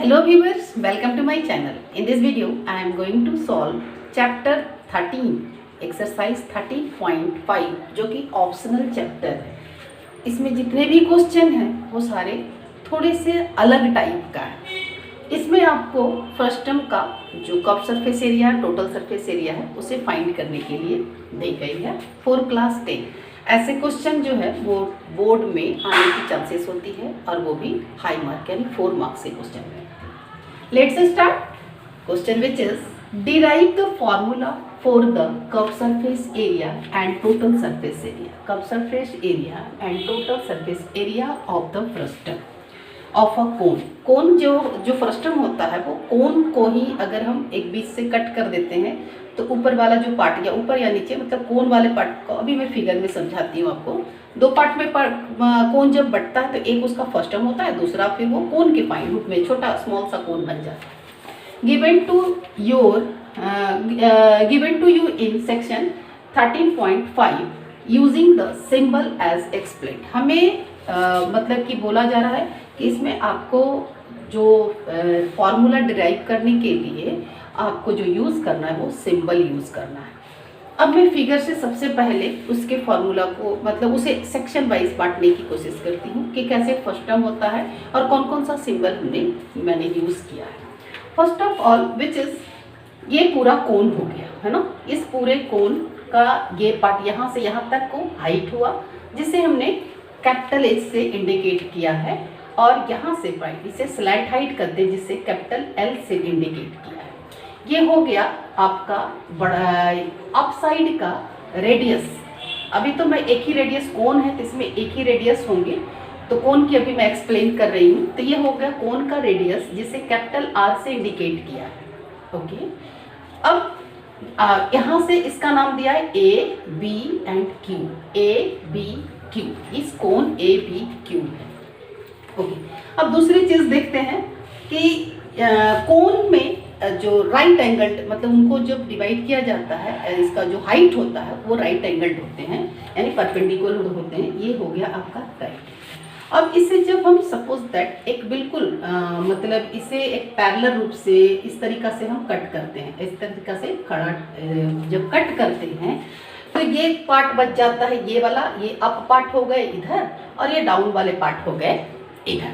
Hello viewers, welcome to my channel. In this video, I am going to solve chapter 13, exercise 13.5 जो कि optional chapter है। इसमें जितने भी क्वेश्चन हैं वो सारे थोड़े से अलग टाइप का है। इसमें आपको फर्स्ट टर्म का जो curve surface area total surface area है उसे फाइंड करने के लिए दी गई है। 4 क्लास 10 ऐसे क्वेश्चन जो है वो बोर्ड में आने की चांसेस होती है और वो भी हाई मार्क यानी 4 मार्क्स के क्वेश्चन में। Let's start question which is derive the formula for the curve surface area and total surface area. Curve surface area and total surface area of the frustum of a cone. Cone जो frustum होता है वो कोन को ही अगर हम एक बीच से cut कर देते हैं तो ऊपर वाला जो पार्ट या ऊपर या नीचे मतलब कोन वाले पार्ट को अभी मैं फिगर में समझाती हूँ आपको। 2 पार्ट में कोन जब बटता है तो एक उसका फर्स्टम होता है, दूसरा फिर वो कोन के फाइन रूप में छोटा स्मॉल सा कोन बन जाता है। Given to you in section 13.5 using the symbol as explain. हमें मतलब कि बोला जा रहा है कि इसमें आपको जो फॉर्मूला डिराइव करने के लिए आपको जो यूज़ करना है वो सिंबल यूज़ करना है। अब मैं फिगर से सबसे पहले उसके फॉर्मूला को मतलब उसे सेक्शन वाइज बांटने की कोशिश करती हूँ कि कैसे फर्स्ट टर्म होता है और कौन कौन सा सिंबल मैंने यूज़ किया है। First of all which is ये पूरा कोन हो गया है ना। इस पूरे कोन का ये पार्ट यहाँ से यहाँ तक को हाइट हुआ जिसे हमने कैपिटल एच से इंडिकेट किया है और यहाँ से पॉइंट इसे स्लाइट हाइट करते हैं जिससे कैपिटल एल से इंडिकेट किया है। ये हो गया आपका बड़ा अप साइड का रेडियस। अभी तो मैं एक ही रेडियस कोन है तो इसमें एक ही रेडियस होंगे तो कोन की अभी मैं एक्सप्लेन कर रही हूँ। तो ये हो गया कोन का रेडियस जिसे कैपिटल आर से इंडिकेट किया है। ओके, अब यहाँ से इसका नाम दिया है A B and Q. A B Q इस कोन ए बी क्यू है। ओके, अब दूसरी चीज देखते हैं कि कोन में जो राइट एंगल मतलब उनको जब डिवाइड किया जाता है इसका जो हाइट होता है वो राइट एंगल्ड होते हैं यानी परपेंडिकुलर होते हैं। ये हो गया आपका राइट। अब इसे जब हम सपोज दैट एक बिल्कुल मतलब इसे एक पैरेलल रूप से इस तरीका से हम कट करते हैं, इस तरीका से खड़ा जब कट करते हैं तो ये पार्ट बच जाता है ये वाला, ये अप पार्ट हो गए इधर और ये डाउन वाले पार्ट हो गए इधर।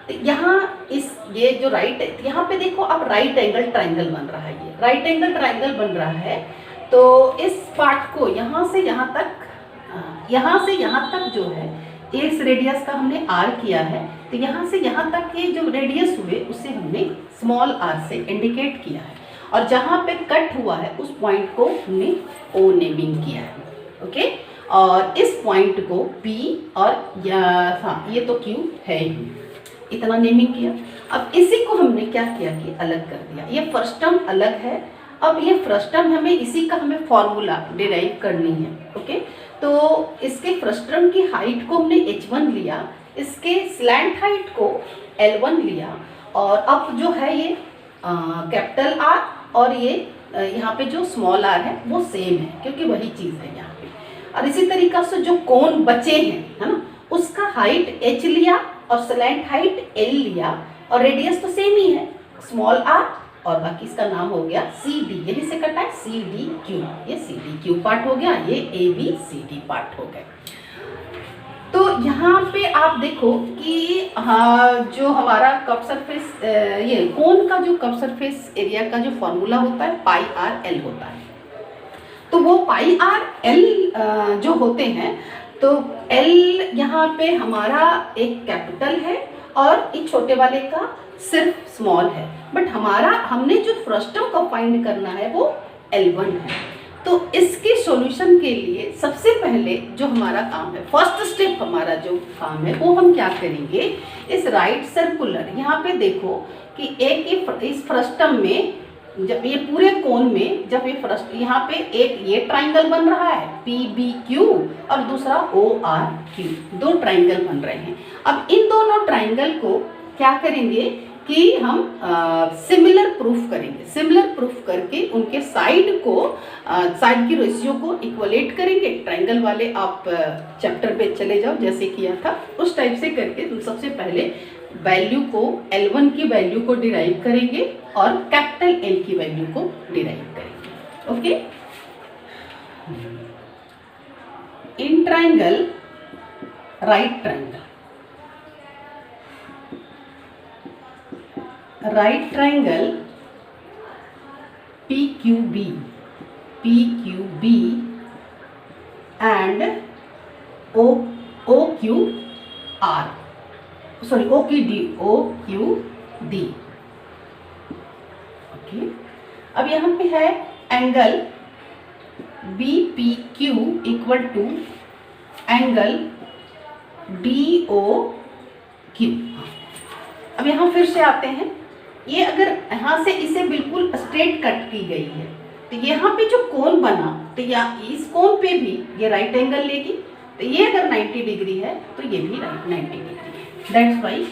तो यहाँ ये जो राइट है यहाँ पे देखो अब राइट एंगल ट्रायंगल बन रहा है। ये राइट एंगल ट्रायंगल बन रहा है तो इस पार्ट को यहाँ से यहाँ तक जो है इस रेडियस का हमने आर किया है तो यहाँ से यहाँ तक के जो रेडियस हुए उसे हमने स्मॉल आर से इंडिकेट किया है और जहाँ पे कट हुआ है उस पॉइंट को हमने ओ नेमिंग किया है। ओके, और इस पॉइंट को P और हाँ ये तो Q है ही, इतना नेमिंग किया। अब इसी को हमने क्या किया कि अलग कर दिया। ये फर्स्ट टर्म अलग है। अब ये फर्स्ट टर्म हमें इसी का हमें फॉर्मूला डिराइव करनी है। ओके, तो इसके फर्स्ट टर्म की हाइट को हमने h1 लिया, इसके स्लैंट हाइट को l1 लिया और अब जो है ये कैपिटल R और ये यहाँ पे जो स्मॉल r है वो सेम है क्योंकि वही चीज़ है यहाँ पे। और इसी तरीका से जो कोन बचे हैं है ना उसका हाइट h लिया और स्लैंट हाइट l लिया और रेडियस तो सेम ही है स्मॉल r और बाकी इसका नाम हो गया सी डी। यही से कटा है सी डी क्यू। ये सी डी क्यू पार्ट हो गया, ये A B C D part हो गए। तो यहाँ पे आप देखो कि हाँ जो हमारा कर्व सरफेस ये कोन का जो कर्व सरफेस एरिया का जो फॉर्मूला होता है पाई आर एल होता है। तो वो पाई आर एल जो होते हैं तो L यहाँ पे हमारा एक कैपिटल है और इस छोटे वाले का सिर्फ स्मॉल है, बट हमने जो फ्रस्टम का फाइंड करना है वो L1 है। तो इसके सॉल्यूशन के लिए सबसे पहले जो हमारा काम है, फर्स्ट स्टेप हमारा जो काम है वो हम क्या करेंगे, इस राइट सर्कुलर यहाँ पे देखो कि एक इस फ्रस्टम में जब ये पूरे कोन में जब ये फर्स्ट यहाँ पे एक ये ट्राइंगल बन रहा है PBQ और दूसरा ORQ, 2 ट्राइंगल बन रहे हैं। अब इन दोनों ट्राइंगल को क्या करेंगे कि हम सिमिलर प्रूफ करेंगे। सिमिलर प्रूफ करके उनके साइड की रेशियो को इक्वलेट करेंगे। ट्राइंगल वाले आप चैप्टर पे चले जाओ जैसे किया था उस टाइप से करके तुम सबसे पहले वैल्यू को L1 की वैल्यू को डिराइव करेंगे और कैपिटल L की वैल्यू को डिराइव करेंगे। Okay, in triangle right triangle PQB and OQD। Okay, अब यहाँ पे है angle BPQ equal to angle DOQ। अब यहाँ फिर से आते हैं, ये अगर यहाँ से इसे बिल्कुल स्ट्रेट कट की गई है तो यहाँ पे जो कोण बना तो या इस कोण पे भी ये राइट एंगल लेगी, तो ये अगर 90 डिग्री है तो ये भी 90 डिग्री है। That's why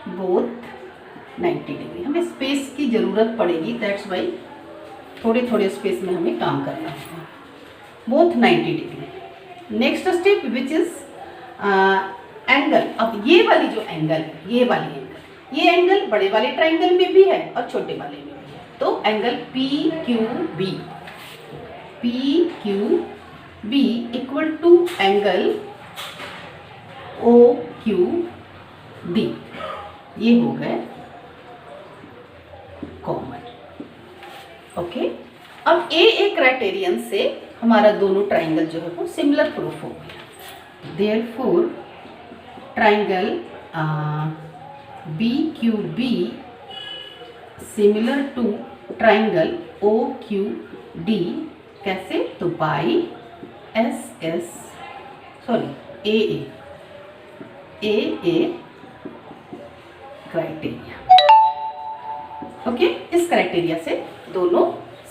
both 90 degree. हमें स्पेस की ज़रूरत पड़ेगी, दैट्स वाई थोड़े थोड़े स्पेस में हमें काम करना है। Both 90 degree. Next step which is angle. अब ये वाली जो एंगल है, ये एंगल बड़े वाले ट्राइंगल में भी है और छोटे वाले में भी है। तो angle PQB equal to angle OQD। ये हो गए कॉमन। ओके, अब ए क्राइटेरियन से हमारा दोनों ट्राइंगल जो है वो सिमिलर प्रूफ हो गया। Therefore triangle BQB similar to triangle OQD। कैसे? तो बाई AA क्राइटेरिया। ओके, इस क्राइटेरिया से दोनों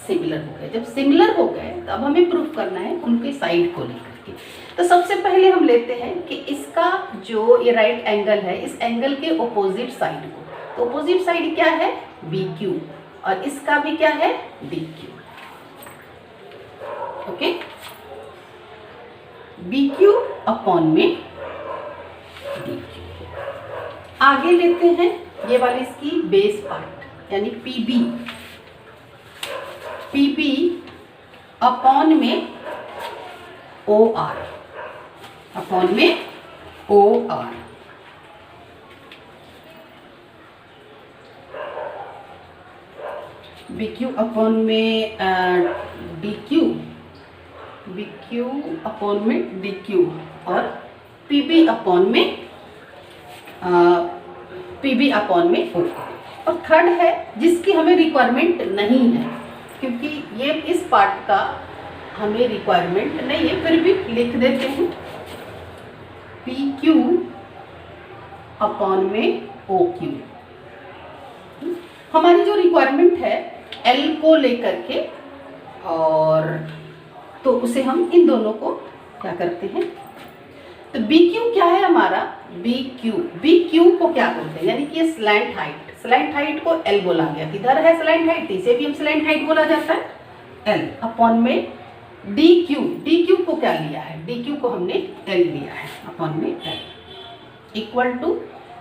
सिमिलर हो गए। जब सिमिलर हो गए तो अब हमें प्रूफ करना है उनके साइड को लेकर के। तो सबसे पहले हम लेते हैं कि इसका जो ये राइट एंगल है, इस एंगल के ऑपोजिट साइड को। तो ऑपोजिट साइड क्या है? BQ, और इसका भी क्या है? DQ। ओके, BQ अपॉन में DQ। आगे लेते हैं ये वाली इसकी बेस पार्ट यानी PB अपॉन में OR, BQ अपॉन में DQ और PB अपॉन में OR। और थर्ड है जिसकी हमें रिक्वायरमेंट नहीं है, क्योंकि ये इस पार्ट का हमें रिक्वायरमेंट नहीं है, फिर भी लिख देते हैं PQ अपॉन में OQ। हमारी जो रिक्वायरमेंट है L को लेकर के, और तो उसे हम इन दोनों को क्या करते हैं, तो BQ क्या है हमारा? BQ को क्या बोलते हैं? यानी कि ये स्लैंट हाइट को L बोला गया। किधर है स्लैंट हाइट? इसे भी हम स्लैंट हाइट बोला जाता है L अपॉन में DQ को क्या लिया है? DQ को हमने L लिया है अपॉन में L equal to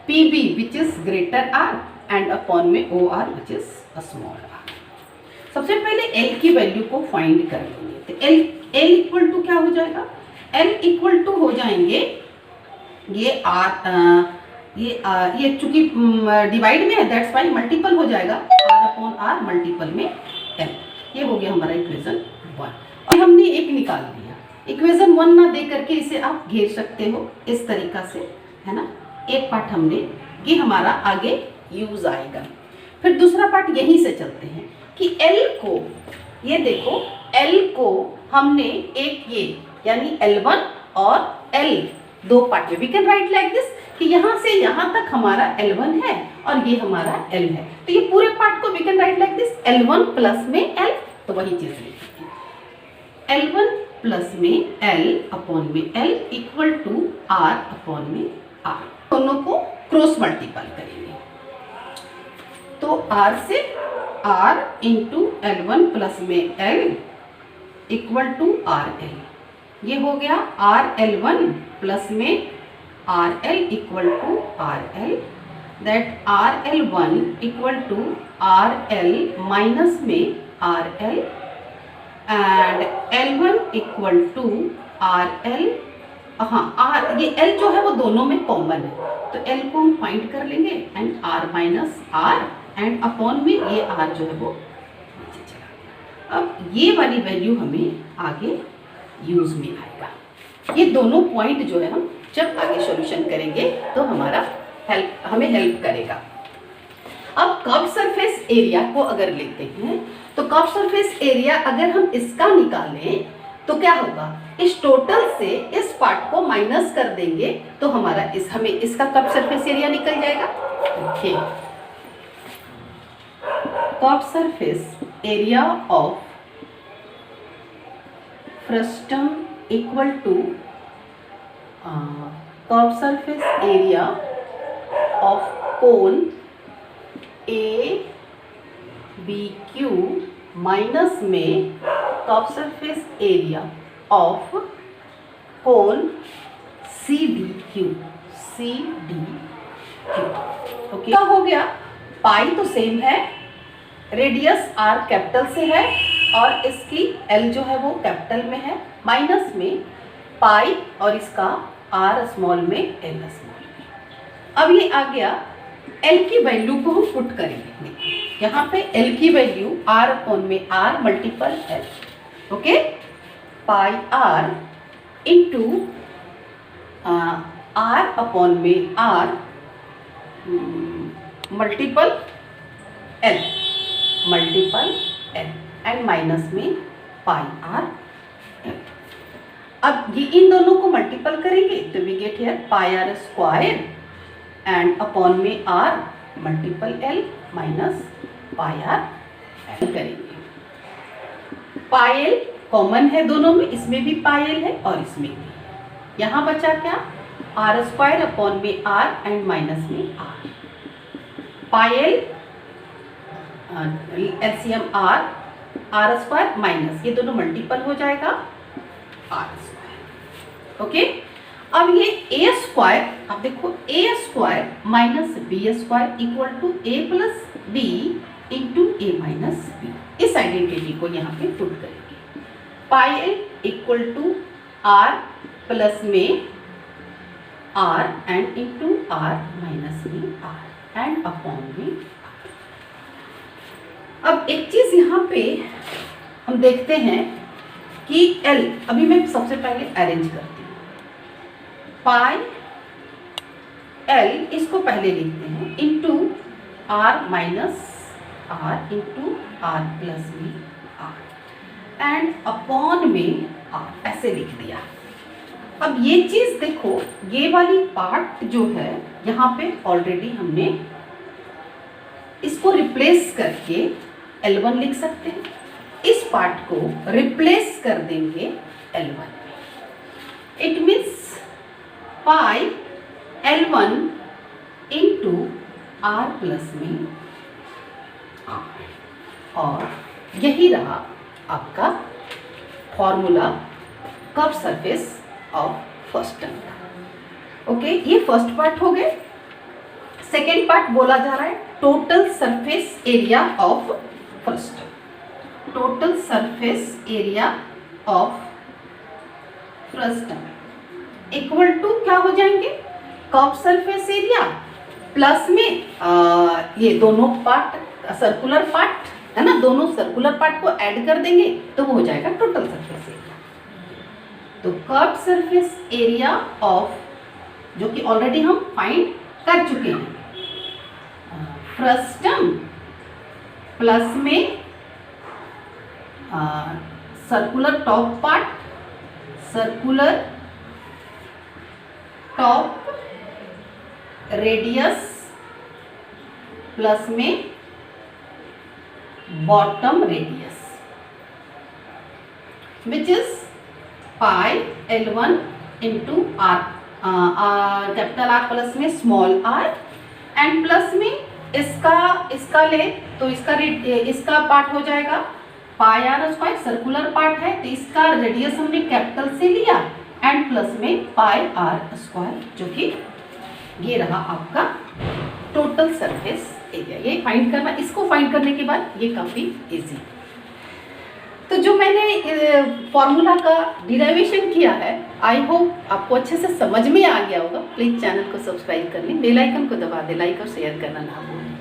PB which is greater R and upon में OR which is small r। सबसे पहले L की वैल्यू को फाइंड कर लेंगे। तो L इक्वल टू क्या हो जाएगा? L इक्वल टू हो जाएंगे ये R, ये चूंकि डिवाइड में है दैट्स वाई मल्टीपल हो जाएगा R अपॉन R मल्टीपल में L। ये हो गया हमारा इक्वेशन 1। और हमने एक निकाल दिया। इक्वेशन 1 ना दे करके इसे आप घेर सकते हो इस तरीका से, है ना। एक पार्ट हमने, ये हमारा आगे यूज आएगा। फिर दूसरा पार्ट यहीं से चलते हैं कि L को, ये देखो L को हमने एक ये यानी L1 और L दो पार्ट में we can write like this कि यहाँ से यहाँ तक हमारा L1 है और ये हमारा L है। तो ये पूरे पार्ट को we can write like this L1 plus में L। तो वही चीज लिखेंगे L1 प्लस में L अपॉन में L equal to R upon में R। दोनों को क्रॉस मल्टीपल करेंगे तो R से R इंटू L1 प्लस में L इक्वल टू RL। ये हो गया RL1 प्लस में R L equal to R L, that R L one equal to R L minus में R L, and L one equal to R L, हाँ R, ये L जो है वो दोनों में कॉमन है, तो एल को हम फाइंड कर लेंगे and R minus R, and upon में ये आर जो है वो नीचे चला गया। अब ये वाली वैल्यू हमें आगे यूज में आएगा। ये दोनों पॉइंट जो है हम जब आगे सॉल्यूशन करेंगे तो हमें हेल्प करेगा। अब कर्व सरफेस एरिया को अगर लेते हैं तो कर्व सरफेस एरिया अगर हम इसका निकालें तो क्या होगा, इस टोटल से इस पार्ट को माइनस कर देंगे तो हमारा हमें इसका कर्व सरफेस एरिया निकल जाएगा। देखिए, curve surface area of frustum equal to curve surface area of cone A B Q minus में curve surface area of cone C D Q, okay. क्या हो गया, पाई तो सेम है, रेडियस आर कैपिटल से है और इसकी एल जो है वो कैपिटल में है, माइनस में पाई और इसका आर स्मॉल में एल स्मॉल में। अब ये आ गया, एल की वैल्यू को हम पुट करेंगे। यहाँ पे एल की वैल्यू आर अपॉन में R multiple L, okay, pi R into R upon में R multiple L and minus में पाई आर एल। अब ये इन दोनों को मल्टीपल करेंगे तो we get here pi R square and upon में R multiple L minus pi R L करेंगे। पाई एल कॉमन है दोनों में, इसमें भी पाई एल है और इसमें भी। यहाँ बचा क्या, आर स्क्वायर अपॉन में आर एंड माइनस में R. Pi L LCM R square minus, ये दोनों मल्टीपल हो जाएगा आर स्क्वायर, ओके। अब ये ए स्क्वायर, अब देखो A square minus B square equal to A plus B into A minus B, इस आइडेंटिटी को यहाँ पे पुट करेंगे। Pi L equal to R plus में R and into R minus में आर एंड अपॉन में आर। अब एक चीज यहाँ पे हम देखते हैं कि एल, अभी मैं सबसे पहले अरेंज करती हूँ, पाई एल इसको पहले लिखते हैं into R minus R into R plus में आर एंड अपॉन में आर, ऐसे लिख दिया। अब ये चीज देखो, ये वाली पार्ट जो है यहाँ पे ऑलरेडी हमने इसको रिप्लेस करके L1 लिख सकते हैं, इस पार्ट को रिप्लेस कर देंगे L1 में। It means pi L1 into R plus में आर, और यही रहा आपका formula curve surface of first term. Okay, ये फर्स्ट पार्ट हो गए। सेकेंड पार्ट बोला जा रहा है total surface area of first, total surface area of first term equal to क्या हो जाएंगे, कर्व सरफेस एरिया प्लस में ये दोनों पार्ट सर्कुलर पार्ट है ना, दोनों सर्कुलर पार्ट को ऐड कर देंगे तो वो हो जाएगा टोटल सरफेस एरिया। तो कर्व सरफेस एरिया ऑफ, जो कि ऑलरेडी हम फाइंड कर चुके हैं, फ्रस्टम प्लस में circular top part, circular top radius plus में bottom radius, which is pi L1 into R, capital R plus में स्मॉल आर एंड प्लस में इसका ले तो इसका पार्ट हो जाएगा pi R square, circular part है तो इसका रेडियस हमने कैपिटल से लिया एंड प्लस में पाई आर स्क्वायर, जो कि ये रहा आपका टोटल सरफेस एरिया। ये फाइंड करना, इसको फाइंड करने के बाद ये काफ़ी इजी। तो जो मैंने फॉर्मूला का डिराइवेशन किया है, आई होप आपको अच्छे से समझ में आ गया होगा। प्लीज़ चैनल को सब्सक्राइब कर लें, बेल आइकन को दबा दें, लाइक और शेयर करना ना भूलें।